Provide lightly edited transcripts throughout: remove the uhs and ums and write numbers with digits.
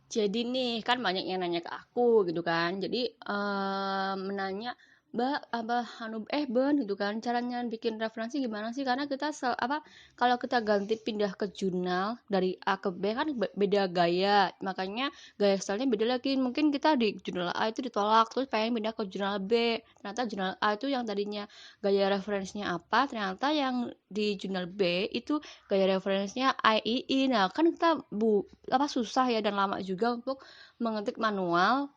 Jadi nih kan banyak yang nanya ke aku gitu kan. Jadi menanya, Mbak, apa anu Ben gitu kan, caranya bikin referensi gimana sih? Karena kita kalau kita ganti pindah ke jurnal dari A ke B kan beda gaya. Makanya gaya stylenya beda lagi. Mungkin kita di jurnal A itu ditolak terus pengen pindah ke jurnal B. Ternyata jurnal A itu yang tadinya gaya referensinya apa, ternyata yang di jurnal B itu gaya referensinya IEE. Nah, kan kita susah ya dan lama juga untuk mengetik manual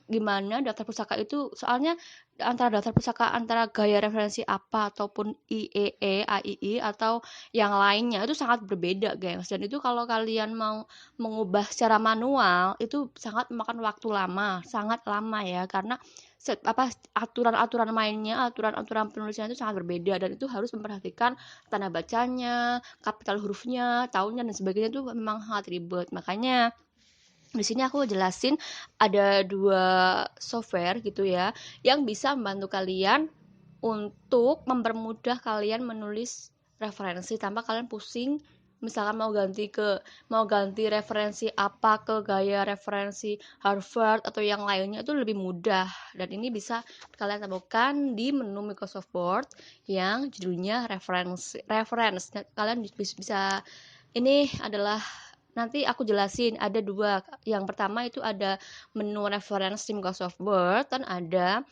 gimana daftar pusaka itu, soalnya antara daftar pusaka antara gaya referensi apa ataupun IEE, AII atau yang lainnya itu sangat berbeda, gengs. Dan itu kalau kalian mau mengubah secara manual itu sangat memakan waktu lama, sangat lama ya, karena aturan-aturan mainnya, aturan-aturan penulisan itu sangat berbeda dan itu harus memperhatikan tanda bacanya, kapital hurufnya, tahunnya dan sebagainya itu memang sangat ribet. Makanya di sini aku jelasin ada dua software gitu ya yang bisa membantu kalian untuk mempermudah kalian menulis referensi tanpa kalian pusing. Misalkan mau ganti referensi apa ke gaya referensi Harvard atau yang lainnya itu lebih mudah, dan ini bisa kalian temukan di menu Microsoft Word yang judulnya reference. Kalian bisa, ini adalah, nanti aku jelasin ada dua. Yang pertama itu ada menu reference di Microsoft Word, dan ada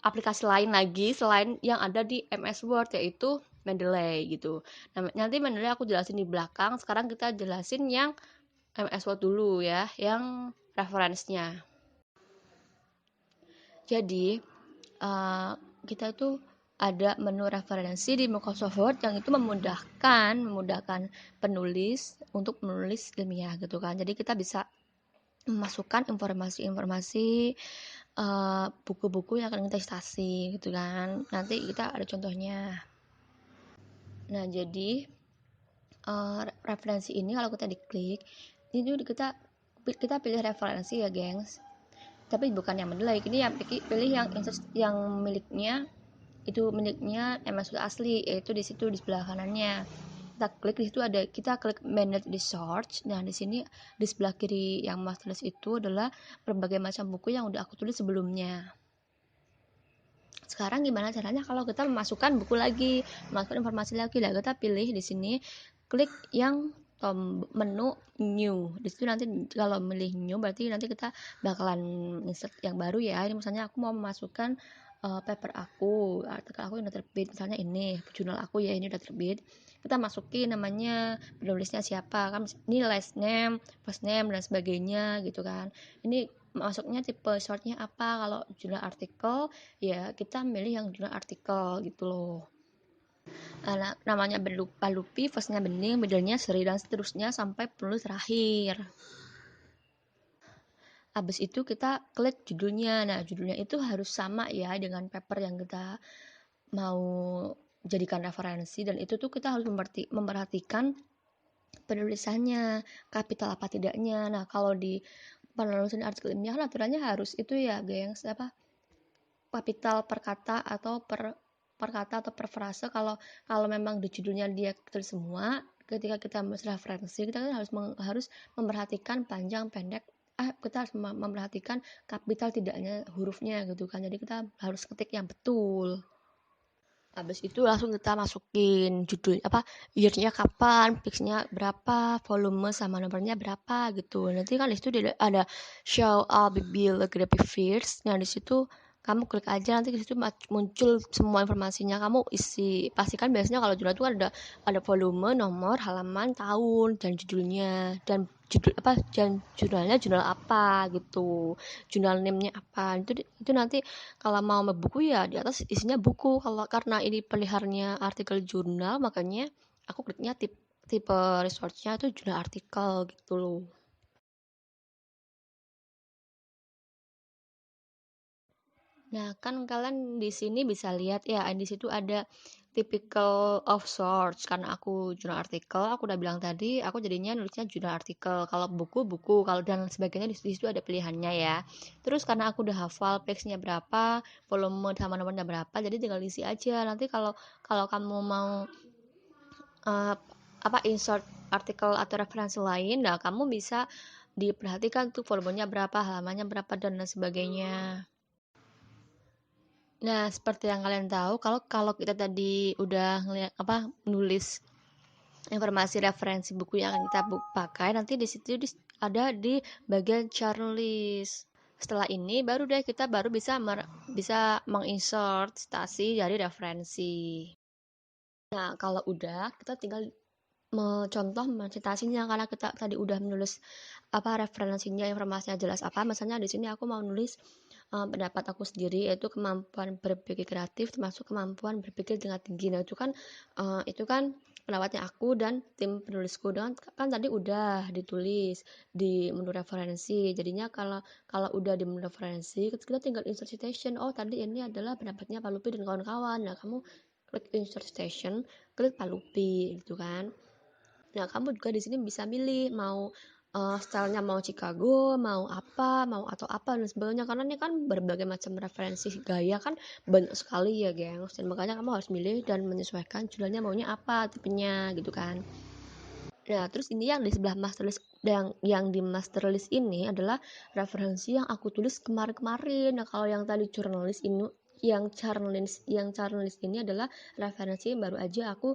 aplikasi lain lagi selain yang ada di MS Word yaitu Mendeley gitu. Nah, nanti Mendeley aku jelasin di belakang. Sekarang kita jelasin yang MS Word dulu ya, yang referensinya. Jadi kita itu ada menu referensi di Microsoft Word yang itu memudahkan penulis untuk menulis ilmiah gitu kan. Jadi kita bisa memasukkan informasi-informasi buku-buku yang akan kita citasi gitu kan. Nanti kita ada contohnya. Nah, jadi referensi ini kalau kita diklik, ini kita kita pilih referensi ya, gengs. Tapi bukan yang mendelay, ini yang pilih yang miliknya MS Word asli, yaitu di situ di sebelah kanannya. Kita klik manage research. Nah, di sini di sebelah kiri yang mas tulis itu adalah berbagai macam buku yang udah aku tulis sebelumnya. Sekarang gimana caranya kalau kita memasukkan buku lagi, memasukkan informasi lagi? Lah, kita pilih di sini, klik yang menu new. Di situ nanti kalau milih new berarti nanti kita bakalan insert yang baru ya. Ini misalnya aku mau memasukkan paper aku, artikel aku yang udah terbit, misalnya ini jurnal aku ya, ini udah terbit. Kita masukin namanya, penulisnya siapa kan, ini last name, first name dan sebagainya gitu kan. Ini masuknya tipe shortnya apa. Kalau jurnal artikel ya kita milih yang jurnal artikel gitu loh. Namanya Palupi, firstnya Bening, middle-nya Seri, dan seterusnya sampai penulis terakhir. Habis itu kita klik judulnya. Nah, judulnya itu harus sama ya dengan paper yang kita mau jadikan referensi, dan itu tuh kita harus memperhatikan penulisannya, kapital apa tidaknya. Nah, kalau di penulisan artikel ilmiah kan aturannya harus itu ya, gengs, kapital per kata atau per kata atau per frase. Kalau memang di judulnya dia tulis semua, ketika kita menulis referensi kita kan harus memperhatikan panjang pendek, kita harus memperhatikan kapital tidaknya hurufnya gitu kan. Jadi kita harus ketik yang betul. Habis itu langsung kita masukin judul year-nya kapan, pixnya berapa, volume sama nomornya berapa gitu. Nanti kan di situ ada show all bibliography fields. Nah, di situ kamu klik aja, nanti di situ muncul semua informasinya. Kamu isi, pastikan biasanya kalau jurnal itu ada volume, nomor, halaman, tahun, dan judulnya, dan jurnalnya jurnal apa gitu, jurnal name-nya apa. Itu nanti kalau mau buku ya di atas isinya buku. Kalau karena ini peliharnya artikel jurnal, makanya aku kliknya tipe resource-nya tuh jurnal artikel gitu loh. Nah, kan kalian di sini bisa lihat ya, di situ ada typical of source. Karena aku jurnal artikel, aku udah bilang tadi, aku jadinya nulisnya jurnal artikel. Kalau buku, buku. Kalau dan sebagainya di situ ada pilihannya ya. Terus karena aku udah hafal page-nya berapa, volume sama nomornya berapa, jadi tinggal isi aja. Nanti kalau kalau kamu mau insert artikel atau referensi lain, nah kamu bisa diperhatikan tuh volumenya berapa, halamannya berapa, dan lain sebagainya. Nah, seperti yang kalian tahu, kalau kalau kita tadi udah ngeliat nulis informasi referensi buku yang akan kita pakai, nanti di situ ada di bagian chart list. Setelah ini baru deh kita baru bisa menginsert citasi dari referensi. Nah, kalau udah kita tinggal contoh citasinya, karena kita tadi udah menulis referensinya, informasinya jelas apa. Misalnya di sini aku mau nulis pendapat aku sendiri, yaitu kemampuan berpikir kreatif termasuk kemampuan berpikir tingkat tinggi. Nah, itu kan pendapatnya aku dan tim penulisku, dan kan tadi udah ditulis di menu referensi. Jadinya kalau kalau udah di menu referensi, kita tinggal insert citation. Oh, tadi ini adalah pendapatnya Pak Lutfi dan kawan-kawan. Nah, kamu klik insert citation, klik Pak Lutfi gitu kan. Nah, kamu juga di sini bisa milih mau stylenya mau Chicago, mau apa, mau atau apa dan sebagainya. Karena ini kan berbagai macam referensi gaya kan banyak sekali ya, gengs. Dan makanya kamu harus milih dan menyesuaikan judulnya maunya apa, tipenya gitu kan. Nah, terus ini yang di sebelah master list, yang di master list ini adalah referensi yang aku tulis kemarin-kemarin. Nah, kalau yang tadi jurnalis ini, yang journalist ini adalah referensi yang baru aja aku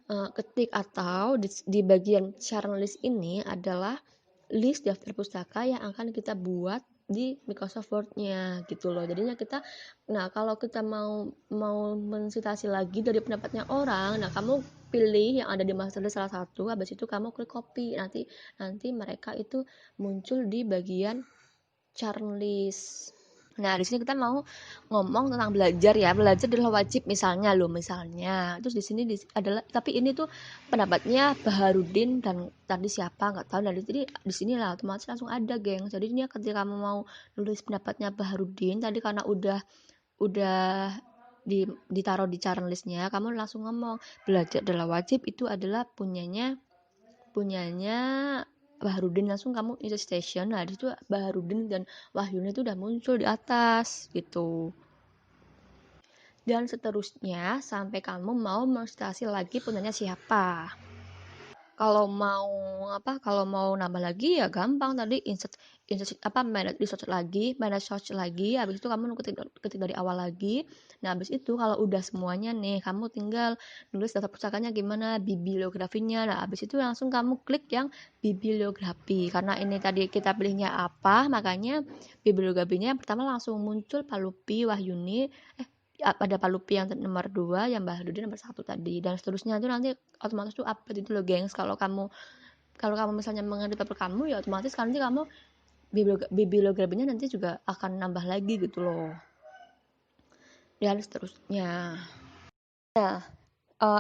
ketik, atau di bagian journalist ini adalah list daftar pustaka yang akan kita buat di Microsoft Word-nya gitu loh. Jadinya kalau kita mau mensitasi lagi dari pendapatnya orang, nah kamu pilih yang ada di master list salah satu, habis itu kamu klik copy, nanti mereka itu muncul di bagian chart list. Nah, di sini kita mau ngomong tentang belajar ya. Belajar adalah wajib misalnya. Terus di sini adalah, tapi ini tuh pendapatnya Baharudin dan tadi siapa nggak tahu. Nah, jadi di sini lah otomatis langsung ada, geng. Jadi ini ketika kamu mau nulis pendapatnya Baharudin tadi, karena udah ditaruh di chart listnya, kamu langsung ngomong belajar adalah wajib, itu adalah punyanya Baharudin. Langsung kamu insert station. Nah, di situ Baharudin dan Wahyuni itu udah muncul di atas gitu. Dan seterusnya sampai kamu mau mensitasi lagi punyanya siapa. Kalau mau nambah lagi ya gampang, tadi manage search lagi, habis itu kamu ketik dari awal lagi. Nah, habis itu kalau udah semuanya nih, kamu tinggal nulis daftar pustakanya gimana, bibliografinya. Nah, habis itu langsung kamu klik yang bibliografi. Karena ini tadi kita pilihnya apa, makanya bibliografinya yang pertama langsung muncul Palupi, Wahyuni, ada Pak Lupi yang nomor 2, yang Mbak Dudi nomor 1 tadi, dan seterusnya itu nanti otomatis tuh update itu loh, gengs. Kalau kamu misalnya mengedit paper kamu, ya otomatis nanti kamu bibliografinya nanti juga akan nambah lagi gitu loh, dan seterusnya. Nah,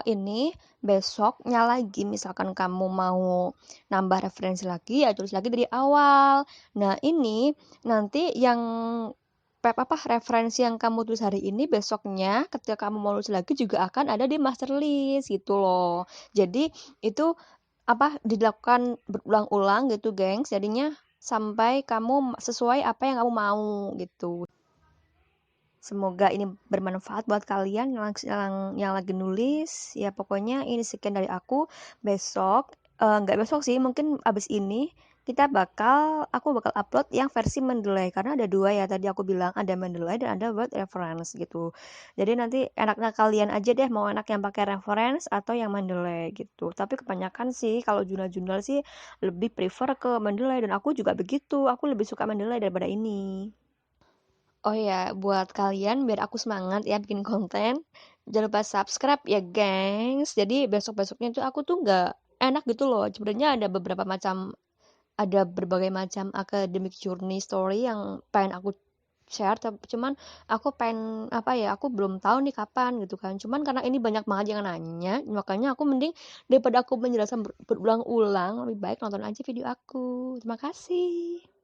ini besoknya lagi misalkan kamu mau nambah referensi lagi, ya tulis lagi dari awal. Nah, ini nanti yang referensi yang kamu tulis hari ini, besoknya ketika kamu mau nulis lagi juga akan ada di master list gitu loh. Jadi itu dilakukan berulang-ulang gitu, gengs. Jadinya sampai kamu sesuai apa yang kamu mau gitu. Semoga ini bermanfaat buat kalian yang lagi nulis. Ya pokoknya ini sekian dari aku. Besok, nggak besok sih, mungkin abis ini aku bakal upload yang versi Mendeley, karena ada dua ya tadi aku bilang, ada Mendeley dan ada Word Reference gitu. Jadi nanti enaknya kalian aja deh, mau enak yang pakai reference atau yang Mendeley gitu. Tapi kebanyakan sih kalau jurnal-jurnal sih lebih prefer ke Mendeley, dan aku juga begitu. Aku lebih suka Mendeley daripada ini. Oh ya, buat kalian biar aku semangat ya bikin konten, jangan lupa subscribe ya, gengs. Jadi besok-besoknya itu aku tuh nggak enak gitu loh. Sebenarnya ada berbagai macam academic journey story yang pengen aku share, cuman aku pengen aku belum tahu nih kapan gitu kan. Cuman karena ini banyak banget yang nanya, makanya aku mending daripada aku menjelaskan berulang-ulang, lebih baik nonton aja video aku. Terima kasih.